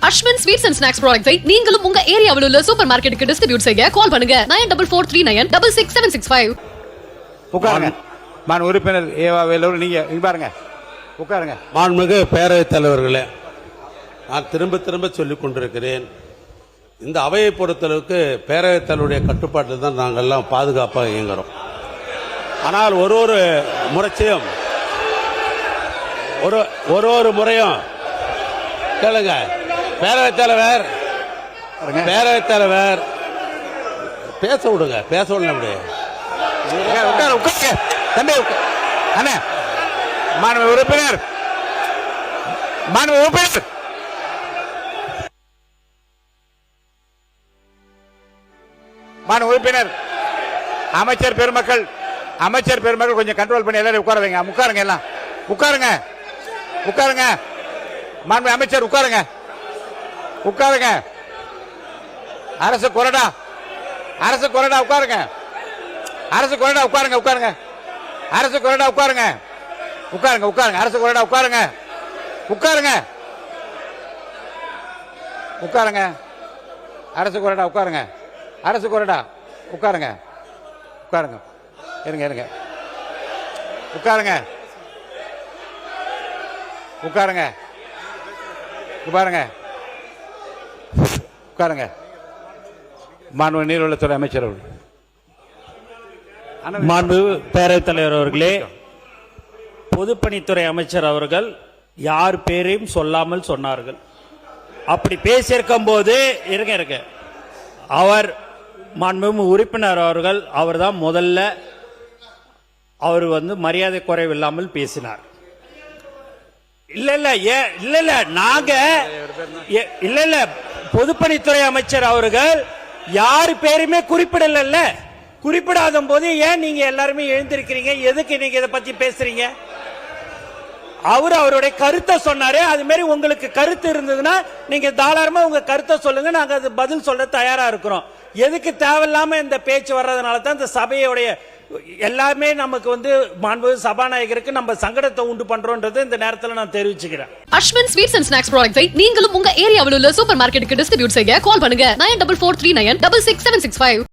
Ashwin sweets and snacks ப்ராடக்ட்ஸை நீங்களும் உங்க ஏரியாவில் உள்ள சூப்பர் மார்க்கெட்டுக்கு டிஸ்ட்ரிபியூட் செய்ய கால் பண்ணுங்க 9443966765. உட்காருங்க. மான் உறுப்பினர் ஏவா வேலூர், நீங்க பாருங்க, உட்காருங்க. மாண்புமிகு பேரவைத் தலைவர்களே, நான் திரும்ப திரும்ப சொல்லிக் கொண்டிருக்கிறேன், இந்த அவையை பொறுத்தளவுக்கு பேரவைத் தலைவருடைய கட்டுப்பாட்டில் தான் நாங்கள் எல்லாம் பாதுகாப்பாக இயங்குறோம். ஆனால் ஒரு முறையும் ஒரு முறையும் கேளுங்க, பேரவைத் தலைவர் பேச விடுங்க, பேச விடல அப்படியே உட்காருங்க தம்பி. அண்ணா, மாண்பு உறுப்பினர் அமைச்சர் பெருமக்கள் கொஞ்சம் கண்ட்ரோல் பண்ணி எல்லாரும் உட்கார வைங்க. உட்காருங்க, எல்லாம் உட்காருங்க. மாண்பு அமைச்சர் உட்காருங்க. அரசு கொறடா உட்காருங்க. அரசு கொறடா உட்காருங்க. அரசு கொறடா உட்காருங்க. அரசு கொறடா உட்காருங்க. அரசு கொறடா உட்காருங்க. அரசு கொறடா உட்காருங்க. இருங்க. உட்காருங்க. மாண்பு நீர்வளத்துறை அமைச்சர் அவர்கள். மாண்பு பேரவைத் தலைவர் அவர்களே, பொதுப்பணித்துறை அமைச்சர் அவர்கள் யார் பேரையும் சொல்லாமல் சொன்னார்கள். அப்படி பேசியிருக்கும் போது இருங்க அவர் மாண்பு உறுப்பினர் அவர்கள் அவர்தான் முதல்ல அவர் மரியாதை குறைவில்லாமல் பேசினார். இல்ல பொதுப்பணித்துறை அமைச்சர் அவர்கள் யாரு பேருமே குறிப்பிடல. குறிப்பிடாத போது ஏன் நீங்க எல்லாருமே எழுந்திருக்கிறீங்க? எதுக்கு நீங்க இதை பத்தி பேசுறீங்க? அவருடைய கருத்தை சொன்னாரு. அது மாதிரி உங்களுக்கு கருத்து இருந்ததுன்னா நீங்க தாராளமா உங்க கருத்தை சொல்லுங்க, நாங்க அது பதில் சொல்ல தயாரா இருக்கிறோம். எதுக்கு தேவையில்லாம இந்த பேச்சு வர்றதுனால தான் இந்த சபையோடைய எல்லாமே நமக்கு மாண்பு சபாநாயகருக்கு நம்ம சங்கடத்தை உண்டு பண்றோம்ன்றது இந்த நேரத்தில் நான் தெரிவிச்சுக்கிறேன். அஸ்வின் ஸ்வீட்ஸ் அண்ட் ஸ்நாக்ஸ் ப்ராடக்ட்ஸை நீங்களும் உங்க ஏரியாவில் உள்ள சூப்பர் மார்க்கெட்டுக்கு டிஸ்ட்ரிபியூட் செய்ய கால் பண்ணுங்க 9443966765.